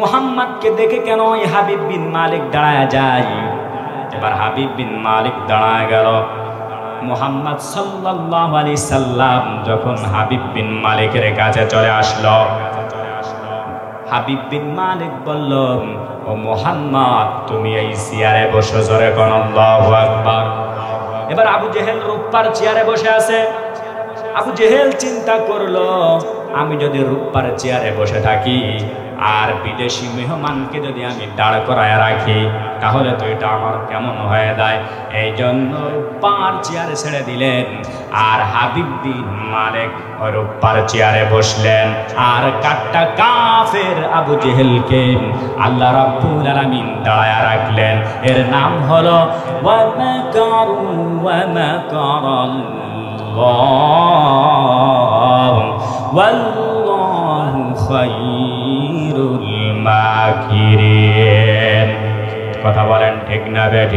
মুহাম্মদকে দেখে কেন ওই হাবিব বিন মালিক দাঁড়ায় যায়? এবার হাবিব বিন মালিক দাঁড়ায় গেল। মুহাম্মদ সাল্লাল্লাহু আলাইহি সাল্লাম যখন হাবিব বিন মালিকের কাছে চলে আসলো, হাবিব বিন মালিক বলল, ও মুহাম্মদ তুমি এই চেয়ারে বসো। জোরে কোন আল্লাহু আকবার। এবার আবু জেহেল রূপার চেয়ারে বসে আছে। আবু জেহেল চিন্তা করলো, আমি যদি রূপার চেয়ারে বসে থাকি আর বিদেশি মেহমানকে যদি আমি দাঁড় করায় রাখি, তাহলে তো এটা আমার কেমন হয়ে যায়। এই জন্য রূপার চেয়ারে ছেড়ে দিলেন, আর হাবিব বিন মালিক রূপার চেয়ারে বসলেন। আর কাট্টা কাফের আবু জেহেলকে আল্লাহ রাব্বুল আলামিন দাঁড়ায় রাখলেন। এর নাম হলো ওয়া মাকারু ওয়া মাকারাল্লাহ ওয়াল্লাহু খায়রুল মাকিরিন। কথা বলেন ঠিক না ঠিক?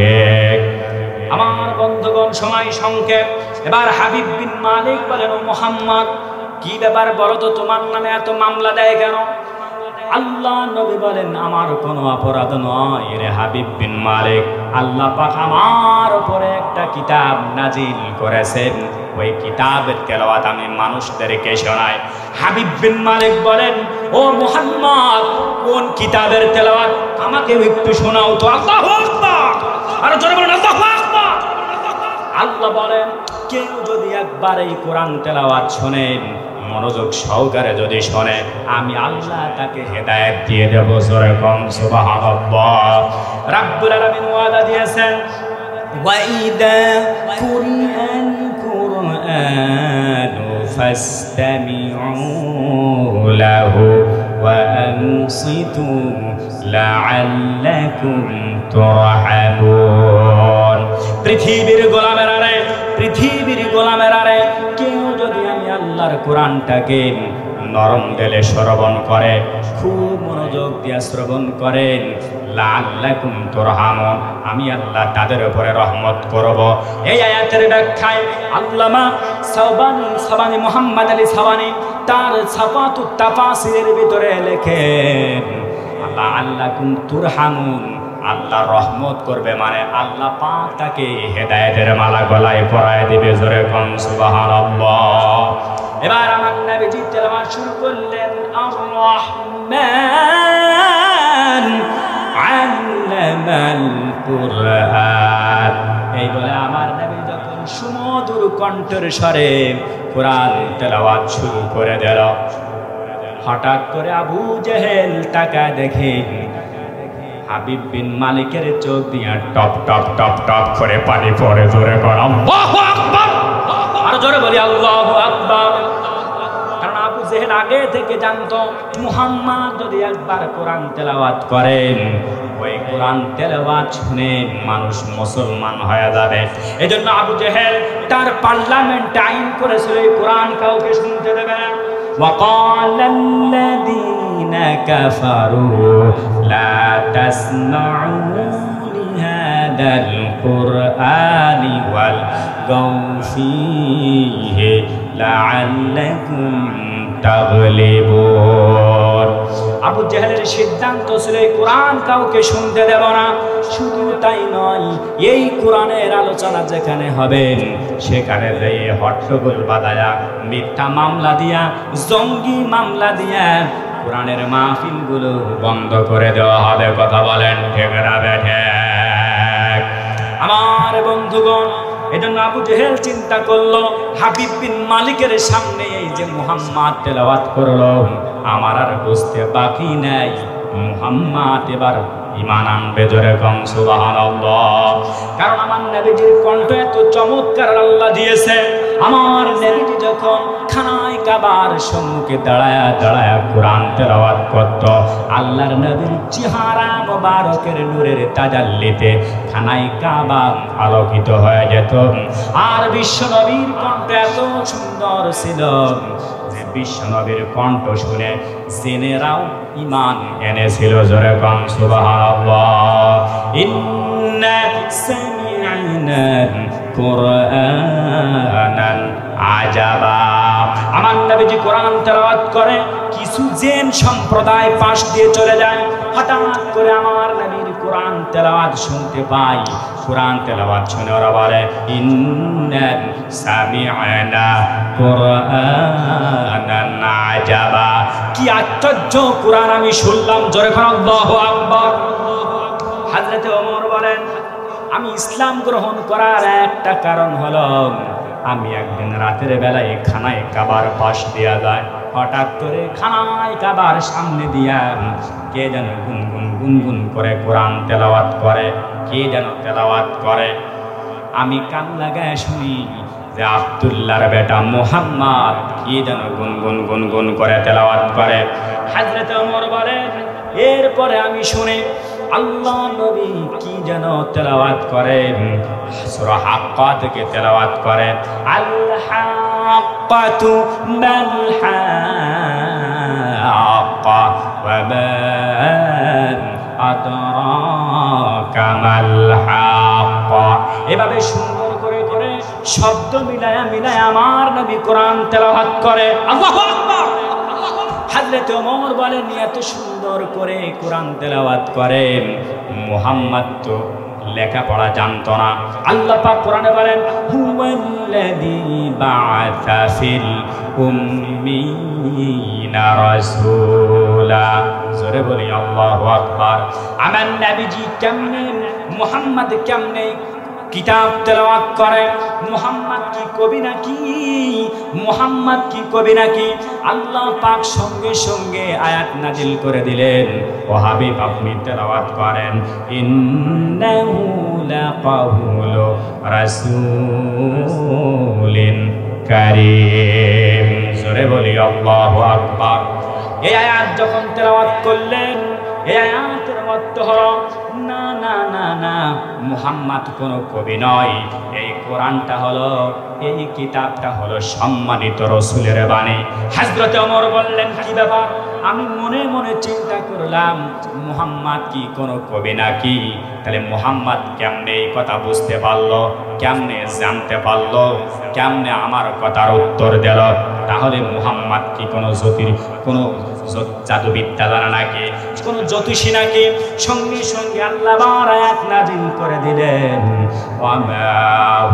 আমার বন্ধুগণ, সময় সংক্ষেপ। এবার হাবিব বিন মালিক বলেন, ও মুহাম্মদ, কি ব্যাপার বলো তো, তোমার নামে এত মামলা দেয় কেন? আল্লাহ নবী বলেন, আমার কোনো অপরাধ নয় রে হাবিব বিন মালিক। আল্লাহ পাক আমার উপরে একটা কিতাব নাজিল করেছেন, ওই কিতাবের তেলাওয়াত আমি মানুষদেরকে শোনাই। হাবিব বিন মালিক বলেন, ও মুহাম্মদ, কোন কিতাবের তেলাওয়াত আমাকে একটু শোনাও তো। আল্লাহু আকবার, আর জোরে বলেন আল্লাহু আকবার। আল্লাহ বলেন, কেউ যদি একবার এই কোরআন তেলাওয়াত শোনেন, মনোযোগ সহকারে যদি শোনে, আমি আল্লাহ তাকে হেদায়েত দিয়ে দেব। জোরে কম সুবহানাল্লাহ। রাব্বুল আলামিন ওয়াদা দিয়েছেন, ওয়াইদা কুরআন কুরআনু ফাসতামিউ লাহু ওয়া আনসিতু লাআল্লাকুম তুরহামুন। পৃথিবীর গোলামেরা রে, পৃথিবীর গোলামেরা রে, কেউ যদি আমি আল্লাহর কোরআনটাকে নরম দিলে শ্রবণ করে, খুব মনোযোগ দিয়ে শ্রবণ করেন, লাআল্লাকুম তুরহামুন, আমি আল্লাহ তাদের উপরে রহমত করব। এই আয়াতের ব্যাখ্যায় আল্লামা সাবানি মুহাম্মদ আলী সাবানি তার ছাফাতুত তাফাসিরের ভিতরে লেখেন, লাআল্লাকুম তুরহামুন, আল্লাহ রহমত করবে মানে আল্লাহ পাক তাকে হেদায়েতের মালা গলায় পরায় দিবে। জোরে কোন সুবহানাল্লাহ। এবার আমার নবীজি তেলাওয়াত শুরু করলেন, আর রহমান আল্লামাল কুরআন। এই বলে আমার নবী যখন সুমধুর কণ্ঠের স্বরে কোরআন তেলাওয়াত শুরু করে দিল, হঠাৎ করে আবু জেহেল তাকায় দেখে হাবিব বিন মালিকের চোখ দিয়ে টপ টপ টপ টপ করে পানি পড়ে। জোরে কর আল্লাহু আকবার, আর জোরে বলি আল্লাহু আকবার। কারণ আবু জেহেল আগে থেকে জানতো, মুহাম্মদ যদি একবার কোরআন তেলাওয়াত করেন, ওই কোরআন তেলাওয়াত শুনে মানুষ মুসলমান হয়ে যাবে। এজন্য আবু জেহেল তার পার্লামেন্টে আইন করেছিল, এই কোরআন কাউকে শুনতে দেবে না। وقال الذين كفروا لا تسمعوا لهذا القرآن والغوا فيه لعلكم تغلبون। আবু জেহেলের সিদ্ধান্ত ছিল এই কোরআন কাউকে শুনতে দেব না। শুধু তাই নয়, এই কোরআনের আলোচনা যেখানে হবেন সেখানে যেয়ে হট্টগোল বাঁধায়া, মিথ্যা মামলা দিয়া, জঙ্গি মামলা দিয়া কোরআনের মাহফিলগুলো বন্ধ করে দেওয়া হবে। কথা বলেন ঠিক না বেঠিক? আমার বন্ধুগণ, এজন্য আবু জেহেল চিন্তা করলো, হাবিব বিন মালিকের সামনে এই যে মুহাম্মদ তেলাওয়াত করলো, আমার আর বুঝতে বাকি নাই মুহাম্মদ এবার ঈমান আনবে। জোরে কম সুবহানাল্লাহ। কারণ আমার নবীজির কণ্ঠ এত চমৎকার আল্লাহ দিয়েছে। আমার নবীজি যখন খানায় কাবার সম্মুখে দাঁড়ায়া দাঁড়ায়া কোরআন তেলাওয়াত করত, আল্লাহর নবীর চেহারা মোবারকের নূরের তাজাল্লিতে খানায় কাবা আলোকিত হয়ে যেত। আর বিশ্ব নবীর কণ্ঠ এত সুন্দর ছিল যে বিশ্ব নবীর কণ্ঠ শুনে জেনেরাও ঈমান এনেছিল। জোরে কম সুবহানাল্লাহ। ইন্না সামি'না কুরআনান আজাবা। আমার নবীজি কোরআন তেলাওয়াত করে, কিছু জিন সম্প্রদায় পাশ দিয়ে চলে যায়। হঠাৎ করে আমার নবীর কোরআন তেলাওয়াত শুনতে পাই। কোরআন তেলাওয়াত শুনে ওরা বলে, ইন্না সামি'না কুরআনান আজাবা। কি আশ্চর্য কোরআন আমি শুনলাম। জোরে করে আল্লাহু আকবার। হযরত ওমর বলেন, আমি ইসলাম গ্রহণ করার একটা কারণ হলো, আমি একদিন রাতের বেলায় খানায় কাবার পাশ দিয়া যায়। হঠাৎ করে খানায় কাবার সামনে দিয়া কে যেন গুনগুন গুনগুন করে কোরআন তেলাওয়াত করে। কে যেন তেলাওয়াত করে, আমি কান লাগায় শুনি যে আব্দুল্লাহর বেটা মুহাম্মদ কি যেন গুনগুন গুনগুন করে তেলাওয়াত করে। হযরত ওমর বলেন, এরপরে আমি শুনি আল্লাহ নবী কি যেন তেলাওয়াত করেন, সূরা হাক্কা থেকে তেলাওয়াত করেন, আল হাক্কাতু মাল হাক্কা ওয়া মা আদরাকা মাল হাক্কা। এভাবে সুন্দর করে করে শব্দ মিলায়া মিলায়া আমার নবী কোরআন তেলাওয়াত করে। আল্লাহু আকবার। হযরত ওমর বলেন এত সুন্দর করে কোরআন তেলাওয়াত করে, মুহাম্মদ তো লেখাপড়া জানতো না। আল্লাহ পাক কোরআনে বলেন হুয়াল্লাযী বা'আসা ফিল উম্মিয়িনা রাসূলা। জোরে বলি আল্লাহু আকবার। আমার নবীজি কেমনে, মুহাম্মদ কেমনে কিতাব তেলাওয়াত করে? মুহাম্মদ কি কবি নাকি? মুহাম্মদ কি কবি নাকি? আল্লাহ পাক সঙ্গে সঙ্গে আয়াত নাজিল করে দিলেন, ও হাবিব আপনি তেলাওয়াত করেন, ইন্নাহু লাকাউলু রাসূলিন কারীম। জোরে বলি আল্লাহু আকবার। এই আয়াত যখন তেলাওয়াত করলেন, এই আয়াতের অর্থ হলো না না না না, মুহাম্মদ কোনো কবি নয়, এই কোরআনটা হলো, এই কিতাবটা হলো সম্মানিত রাসূলের বাণী। হযরত ওমর বললেন কি ব্যাপার? আমি মনে মনে চিন্তা করলাম মুহাম্মদ কি কোনো কবি নাকি? তাহলে মুহাম্মদ কেমনে এই কথা বুঝতে পারলো, কেমনে জানতে পারলো, কেমনে আমার কথার উত্তর দিল? তাহলে মুহাম্মদ কি কোনো কোনো জাদুবিদ্যা জানা নাকি, কোনো জ্যোতিষী নাকি? সঙ্গে সঙ্গে আল্লাহ আয়াত নাজিল করে দিলেন, ওয়ামা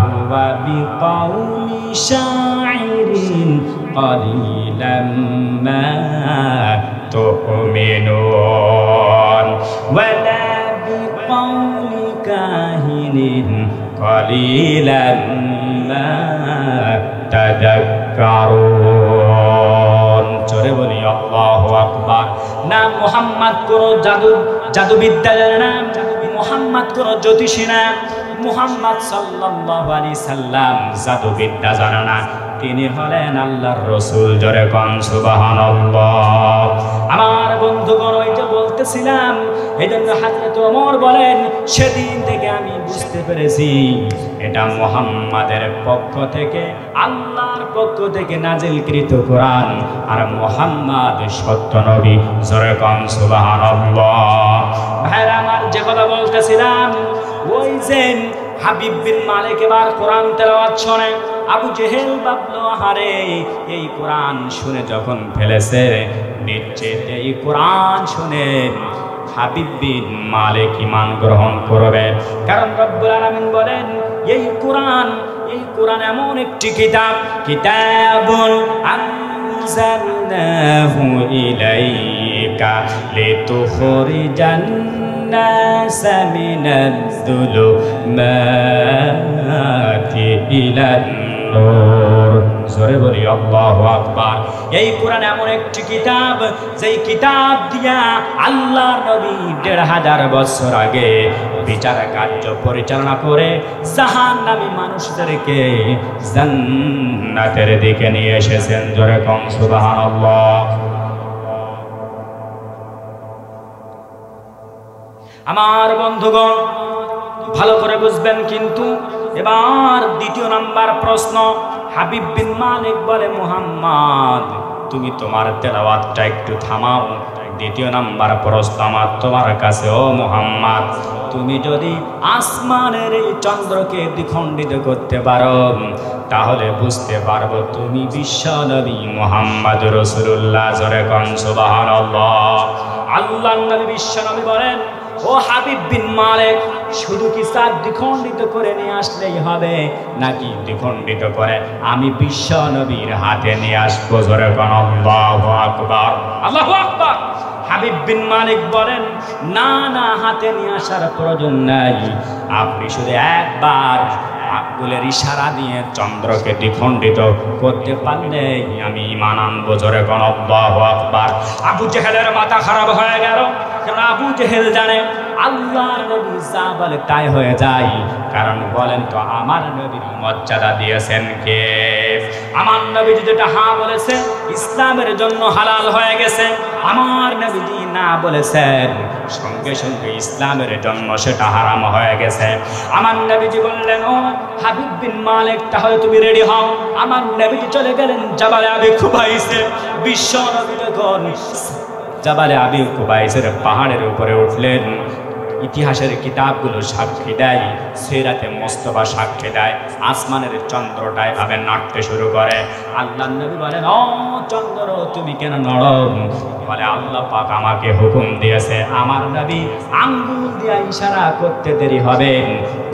হুয়া বিকাউলি শাইরিন কালিলাম মা তুমিনুন ওয়ালা বিকাউলি কাহিনিন কালিলাম মা তাযাক্কারুন। জোরে বলি আল্লাহু আকবার। না মুহাম্মদ কোন জাদুবিদ্যা জানে না, মুহাম্মদ কোন জ্যোতিষী না, মুহাম্মদ সাল্লাল্লাহু আলাইহি সাল্লাম জাদুবিদ্যা জানে না, তিনি হলেন আল্লাহর রাসূল। জোরে কোন সুবহানাল্লাহ। আমার বন্ধুগণ, ওই যে বলতেছিলাম, এইজন্য হযরত ওমর বলেন সেদিন থেকে আমি বুঝতে পেরেছি এটা মুহাম্মাদের পক্ষ থেকে, আল্লাহর পক্ষ থেকে নাজিলকৃত কোরআন, আর মুহাম্মদ সত্য নবী। জোরে কোন সুবহানাল্লাহ। ভাইরা আমার, যে কথা বলতেছিলাম, ওই যে হাবিব বিন মালিক এবার কোরআন তেলাওয়াত শুনে, আবু জেহেল ভাবলো হারে এই কোরআন শুনে যখন ফেলেছে, নিশ্চিত এই কোরআন শুনে হাবিব বিন মালিক ঈমান গ্রহণ করবে। কারণ রব্বুল আলামিন বলেন এই কোরআন এমন একটি কিতাব, কিতাবুন আনজালনাহু ইলাইকা লিতুখরিজান নাসা মিনাজ-যুলুমাতি ইলান নূর। জোরে বলি আল্লাহু আকবার। এই কোরআন এমন একটি কিতাব, যেই কিতাব দিয়া আল্লাহর নবী ১৫০০ বছর আগে বিচার কার্য পরিচালনা করে জাহান্নামী মানুষদেরকে জান্নাতের দিকে নিয়ে এসেছেন। জোরে কোন সুবহানাল্লাহ। আমার বন্ধুগণ, ভালো করে বুঝবেন কিন্তু। এবার দ্বিতীয় নাম্বার প্রশ্ন, হাবিব বিন মালিক বলে মুহাম্মদ তুমি তোমার তেলাওয়াতটা একটু থামাও। দ্বিতীয় নাম্বার প্রশ্ন আমার তোমার কাছে, ও মুহাম্মদ তুমি যদি আসমানের এই চন্দ্রকে দ্বিখণ্ডিত করতে পারো, তাহলে বুঝতে পারবো তুমি বিশ্ব নবী মুহাম্মদ রাসূলুল্লাহ। জোরে কোন সুবহানাল্লাহ। আল্লাহর নবী বিশ্ব নবী বলেন, ও হাবিব বিন মালিক শুধু কি চাঁদ দ্বিখণ্ডিত করে নিয়ে আসলেই হবে, নাকি দ্বিখণ্ডিত করে আমি বিশ্ব নবীর হাতে নিয়ে আসবো? জোরে কোন আল্লাহু আকবার। আল্লাহু আকবার। হাবিব বিন মালিক বলেন, না না, হাতে নিয়ে আসার প্রয়োজন নাই, আপনি শুধু একবার আঙ্গুলের ইশারা দিয়ে চন্দ্রকে দ্বিখণ্ডিত করতে পারলে আমি ঈমান আনবো। জোরে কোন আল্লাহু আকবার। আবু জেহেলের মাথা খারাপ হয়ে গেল, কারণ আবু জেহেল জানে আল্লাহর নবী যা বলে তাই হয়ে যায়। কারণ বলেন তো, আমার নবীর মর্যাদা দিয়েছেন কে? আমার নবীজি যেটা হ্যাঁ বলেছে ইসলামের জন্য হালাল হয়ে গেছে, আমার নবীজি না বলেছেন সঙ্গে সঙ্গে ইসলামের জন্য সেটা হারাম হয়ে গেছে। আমার নবীজি বললেন, ও হাবিব বিন মালিক তাহলে তুমি রেডি হও। আমার নবীজি চলে গেলেন জাবালে আবি কুবাইসে। বিশ্ব নবী যখন জাবালে আবি কুবাইসের পাহাড়ের উপরে উঠলেন, ইতিহাসের কিতাবগুলো সাক্ষী দেয়, সিরাতে মুস্তাফা সাক্ষী দেয়, আসমানের চন্দ্রটায় ভাবে নাড়তে শুরু করে। আল্লাহর নবী বলেন, ও চন্দ্র তুমি কেন নড়ো? বলে আল্লাহ পাক আমাকে হুকুম দিয়েছে। আমার নবী আঙ্গুল দিয়ে ইশারা করতে দেরি হবে,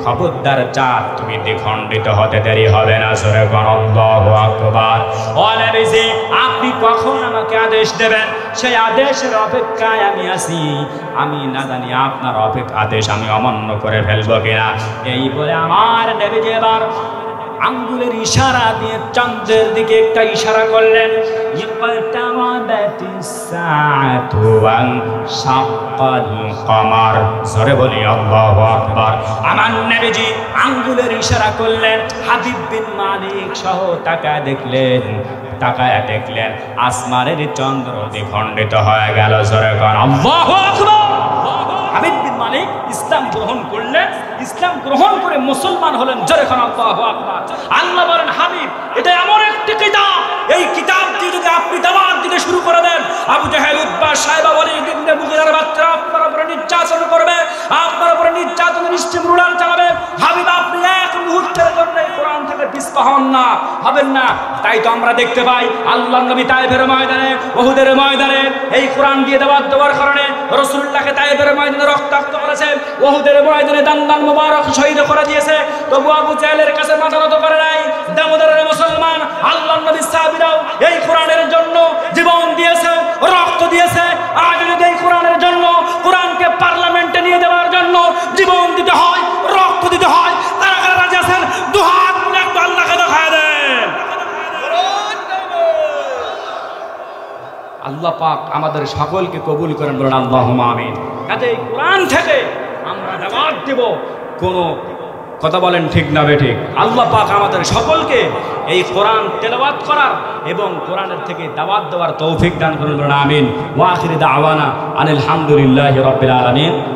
খবরদার চাঁদ তুমি দ্বিখণ্ডিত হতে দেরি হবে না। সূরা আল্লাহু আকবার। ও নবীজি আপনি কখন আমাকে আদেশ দেবেন, সেই আদেশের অপেক্ষায় আমি আছি। আমি না জানি আপনার আদেশ আমি অমান্য করে ফেলবো কিনা। এই বলে আমার নবীজি এবার আঙ্গুলের ইশারা দিয়ে চন্দ্রের দিকে একটা ইশারা করলেন। জোরে বলি আল্লাহু আকবার। আমার নবীজি আঙ্গুলের ইশারা করলেন। হাবিব বিন মালিক সহ তাকায় দেখলেন আসমানের চন্দ্র দ্বিখণ্ডিত হয়ে গেল। জোরে বলেন আল্লাহু আকবার। হাবিব বিন মালিক ইসলাম গ্রহণ করলেন, ইসলাম গ্রহণ করে মুসলমান হলেন। জোরে বলেন আল্লাহু আকবার। আল্লাহ বলেন, হাবিব এটা এমন একটি কিতাব, এই কিতাব দিয়ে যদি আপনি দাওয়াত দিতে শুরু করে দেন, আবু জাহেল, উতবা, সাইবা, ওয়ালিদ ইবনে মুগীরার বাচ্চারা আপনার উপরে নির্যাতন করবে, আপনার উপরে নির্যাতনের স্টিমুলার চালাবে। হাবিব আপনি এক মুহূর্তের জন্য কোরআন থেকে পিছপা হবেন না। তাই তো আমরা দেখতে পাই আল্লাহর নবী তায়েফের ময়দানে, উহুদের ময়দানে এই কোরআন দিয়ে দাওয়াত দেওয়ার কারণে রাসূলুল্লাহকে তায়েফের ময়দানে রক্তাক্ত করেছে, উহুদের ময়দানে দান মুবারক শহীদ করে দিয়েছে। তবু আবু জাহেলের কাছে মাথা নত করে নাই। দামোদরের মুসলমান আল্লাহর নবী সাহাবীরাও এই কোরআনের জন্য জীবন দিয়েছে, রক্ত দিয়েছে। আজ যদি এই কোরআনের জন্য, কোরআনকে পার্লামেন্টে নিয়ে যাওয়ার জন্য জীবন দিতে হয়, রক্ত দিতে হয়, তারা কারা রাজি আছেন? দুহাত তুলে একটু আল্লাহকে দেখায় দেন। আল্লাহ পাক আমাদের সকলকে কবুল করেন, বলেন আল্লাহুম্মা আমিন। কাজে এই কোরআন থেকে আমরা দাওয়াত দেব, কোনো কথা বলেন ঠিক না বেঠিক? আল্লাহ পাক আমাদের সকলকে এই কোরআন তেলাওয়াত করার এবং কোরআনের থেকে দাওয়াত দেওয়ার তৌফিক দান করুন, বলেন আমিন। ওয়া আখিরু দাওয়ানা আনিল হামদুলিল্লাহি রাব্বিল আলামিন।